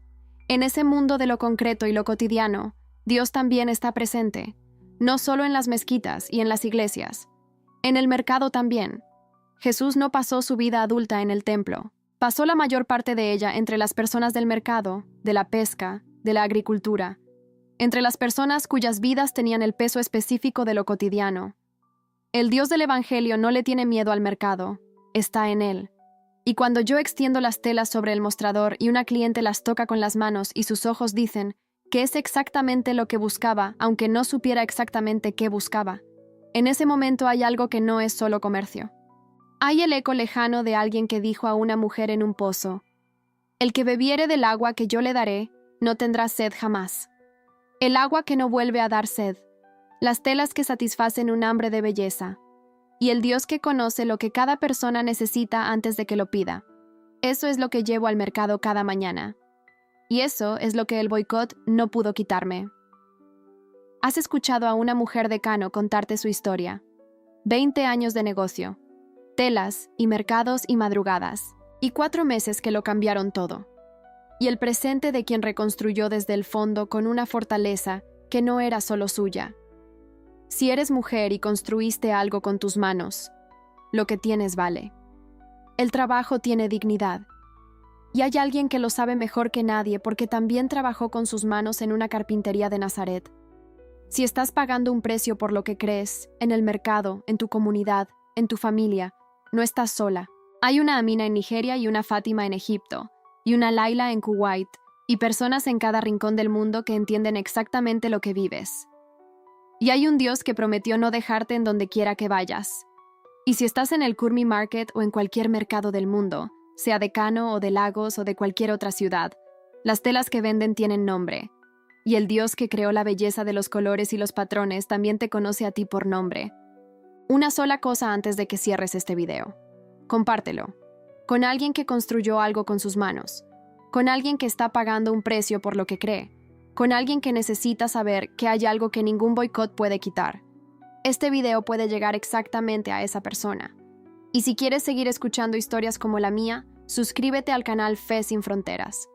En ese mundo de lo concreto y lo cotidiano, Dios también está presente, no solo en las mezquitas y en las iglesias, en el mercado también. Jesús no pasó su vida adulta en el templo, pasó la mayor parte de ella entre las personas del mercado, de la pesca, de la agricultura, entre las personas cuyas vidas tenían el peso específico de lo cotidiano. El Dios del Evangelio no le tiene miedo al mercado, está en él. Y cuando yo extiendo las telas sobre el mostrador y una cliente las toca con las manos y sus ojos dicen que es exactamente lo que buscaba, aunque no supiera exactamente qué buscaba, en ese momento hay algo que no es solo comercio. Hay el eco lejano de alguien que dijo a una mujer en un pozo: el que bebiere del agua que yo le daré, no tendrá sed jamás. El agua que no vuelve a dar sed, las telas que satisfacen un hambre de belleza, y el Dios que conoce lo que cada persona necesita antes de que lo pida. Eso es lo que llevo al mercado cada mañana. Y eso es lo que el boicot no pudo quitarme. Has escuchado a una mujer de Kano contarte su historia. 20 años de negocio, telas y mercados y madrugadas, y 4 meses que lo cambiaron todo. Y el presente de quien reconstruyó desde el fondo con una fortaleza que no era solo suya. Si eres mujer y construiste algo con tus manos, lo que tienes vale. El trabajo tiene dignidad. Y hay alguien que lo sabe mejor que nadie porque también trabajó con sus manos en una carpintería de Nazaret. Si estás pagando un precio por lo que crees, en el mercado, en tu comunidad, en tu familia, no estás sola. Hay una Amina en Nigeria y una Fátima en Egipto, y una Laila en Kuwait, y personas en cada rincón del mundo que entienden exactamente lo que vives. Y hay un Dios que prometió no dejarte en donde quiera que vayas. Y si estás en el Kurmi Market o en cualquier mercado del mundo, sea de Kano o de Lagos o de cualquier otra ciudad, las telas que venden tienen nombre. Y el Dios que creó la belleza de los colores y los patrones también te conoce a ti por nombre. Una sola cosa antes de que cierres este video. Compártelo. Con alguien que construyó algo con sus manos. Con alguien que está pagando un precio por lo que cree. Con alguien que necesita saber que hay algo que ningún boicot puede quitar. Este video puede llegar exactamente a esa persona. Y si quieres seguir escuchando historias como la mía, suscríbete al canal Fe Sin Fronteras.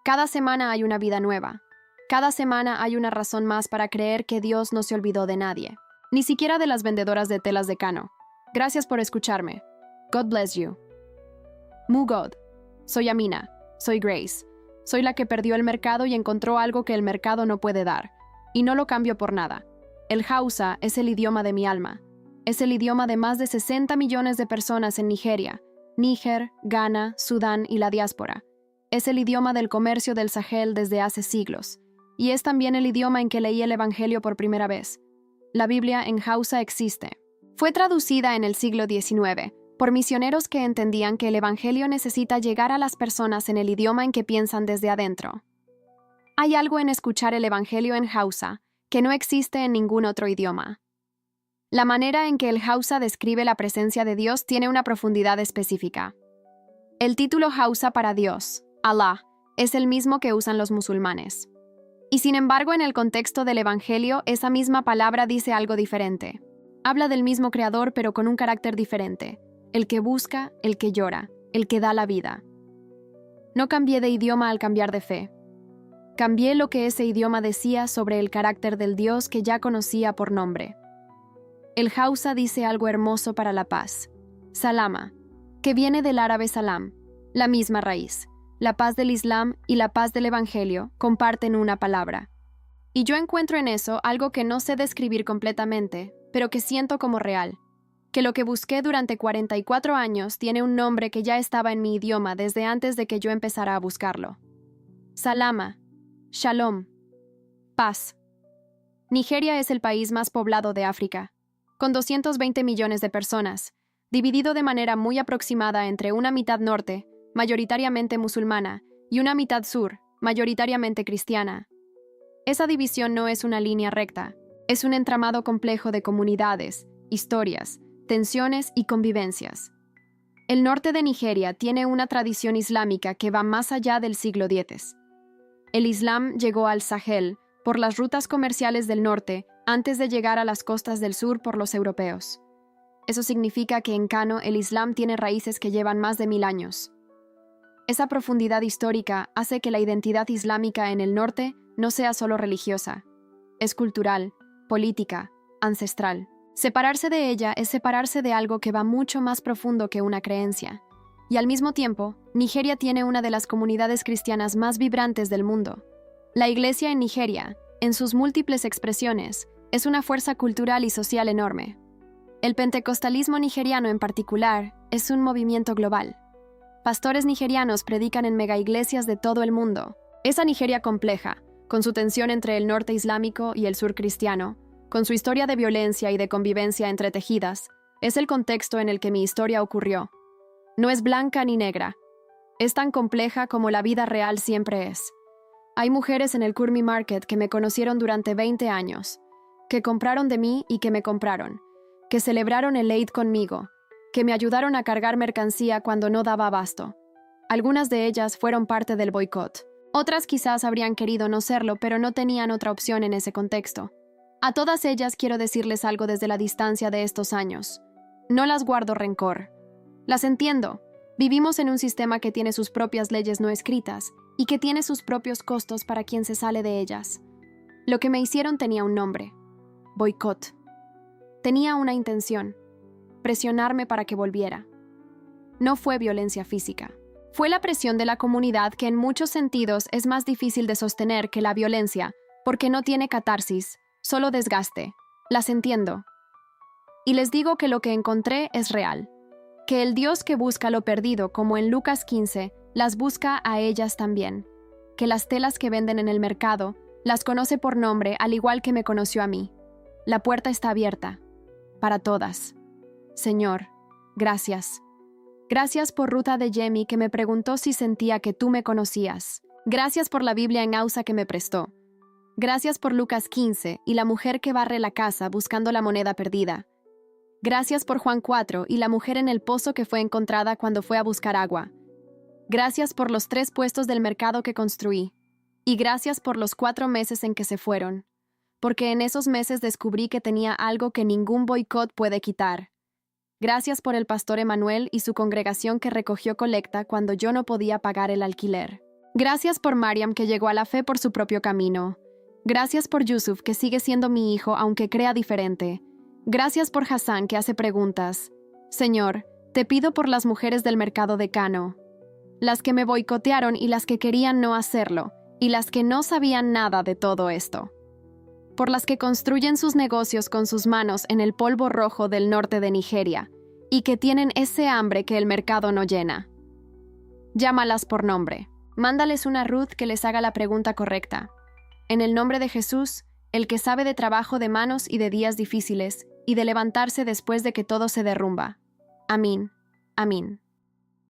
Cada semana hay una vida nueva. Cada semana hay una razón más para creer que Dios no se olvidó de nadie. Ni siquiera de las vendedoras de telas de Kano. Gracias por escucharme. God bless you. Mu God. Soy Amina. Soy Grace. Soy la que perdió el mercado y encontró algo que el mercado no puede dar. Y no lo cambio por nada. El Hausa es el idioma de mi alma. Es el idioma de más de 60 millones de personas en Nigeria, Níger, Ghana, Sudán y la diáspora. Es el idioma del comercio del Sahel desde hace siglos. Y es también el idioma en que leí el Evangelio por primera vez. La Biblia en Hausa existe. Fue traducida en el siglo XIX por misioneros que entendían que el Evangelio necesita llegar a las personas en el idioma en que piensan desde adentro. Hay algo en escuchar el Evangelio en Hausa que no existe en ningún otro idioma. La manera en que el Hausa describe la presencia de Dios tiene una profundidad específica. El título Hausa para Dios, Allah, es el mismo que usan los musulmanes. Y sin embargo, en el contexto del Evangelio, esa misma palabra dice algo diferente. Habla del mismo Creador, pero con un carácter diferente. El que busca, el que llora, el que da la vida. No cambié de idioma al cambiar de fe. Cambié lo que ese idioma decía sobre el carácter del Dios que ya conocía por nombre. El Hausa dice algo hermoso para la paz. Salama, que viene del árabe salam, la misma raíz. La paz del Islam y la paz del Evangelio comparten una palabra. Y yo encuentro en eso algo que no sé describir completamente, pero que siento como real. Que lo que busqué durante 44 años tiene un nombre que ya estaba en mi idioma desde antes de que yo empezara a buscarlo. Salama, Shalom, paz. Nigeria es el país más poblado de África, con 220 millones de personas, dividido de manera muy aproximada entre una mitad norte, mayoritariamente musulmana, y una mitad sur, mayoritariamente cristiana. Esa división no es una línea recta, es un entramado complejo de comunidades, historias, tensiones y convivencias. El norte de Nigeria tiene una tradición islámica que va más allá del siglo X. El Islam llegó al Sahel por las rutas comerciales del norte antes de llegar a las costas del sur por los europeos. Eso significa que en Kano el Islam tiene raíces que llevan más de 1000 años. Esa profundidad histórica hace que la identidad islámica en el norte no sea solo religiosa. Es cultural, política, ancestral. Separarse de ella es separarse de algo que va mucho más profundo que una creencia. Y al mismo tiempo, Nigeria tiene una de las comunidades cristianas más vibrantes del mundo. La Iglesia en Nigeria, en sus múltiples expresiones, es una fuerza cultural y social enorme. El pentecostalismo nigeriano en particular es un movimiento global. Pastores nigerianos predican en megaiglesias de todo el mundo. Esa Nigeria compleja, con su tensión entre el norte islámico y el sur cristiano, con su historia de violencia y de convivencia entretejidas, es el contexto en el que mi historia ocurrió. No es blanca ni negra. Es tan compleja como la vida real siempre es. Hay mujeres en el Kurmi Market que me conocieron durante 20 años, que compraron de mí y que me compraron, que celebraron el Eid conmigo, que me ayudaron a cargar mercancía cuando no daba abasto. Algunas de ellas fueron parte del boicot. Otras quizás habrían querido no serlo, pero no tenían otra opción en ese contexto. A todas ellas quiero decirles algo desde la distancia de estos años. No las guardo rencor. Las entiendo. Vivimos en un sistema que tiene sus propias leyes no escritas y que tiene sus propios costos para quien se sale de ellas. Lo que me hicieron tenía un nombre: boicot. Tenía una intención: presionarme para que volviera. No fue violencia física. Fue la presión de la comunidad que en muchos sentidos es más difícil de sostener que la violencia, porque no tiene catarsis, solo desgaste. Las entiendo. Y les digo que lo que encontré es real, que el Dios que busca lo perdido, como en Lucas 15, las busca a ellas también, que las telas que venden en el mercado las conoce por nombre al igual que me conoció a mí. La puerta está abierta, para todas. Señor, gracias. Gracias por Ruta de Yemi que me preguntó si sentía que tú me conocías. Gracias por la Biblia en Ausa que me prestó. Gracias por Lucas 15 y la mujer que barre la casa buscando la moneda perdida. Gracias por Juan 4 y la mujer en el pozo que fue encontrada cuando fue a buscar agua. Gracias por los 3 puestos del mercado que construí. Y gracias por los 4 meses en que se fueron. Porque en esos meses descubrí que tenía algo que ningún boicot puede quitar. Gracias por el pastor Emanuel y su congregación que recogió colecta cuando yo no podía pagar el alquiler. Gracias por Mariam que llegó a la fe por su propio camino. Gracias por Yusuf que sigue siendo mi hijo aunque crea diferente. Gracias por Hassan que hace preguntas. Señor, te pido por las mujeres del mercado de Cano. Las que me boicotearon y las que querían no hacerlo, y las que no sabían nada de todo esto. Por las que construyen sus negocios con sus manos en el polvo rojo del norte de Nigeria, y que tienen ese hambre que el mercado no llena. Llámalas por nombre. Mándales una Ruth que les haga la pregunta correcta. En el nombre de Jesús, el que sabe de trabajo de manos y de días difíciles, y de levantarse después de que todo se derrumba. Amén. Amén.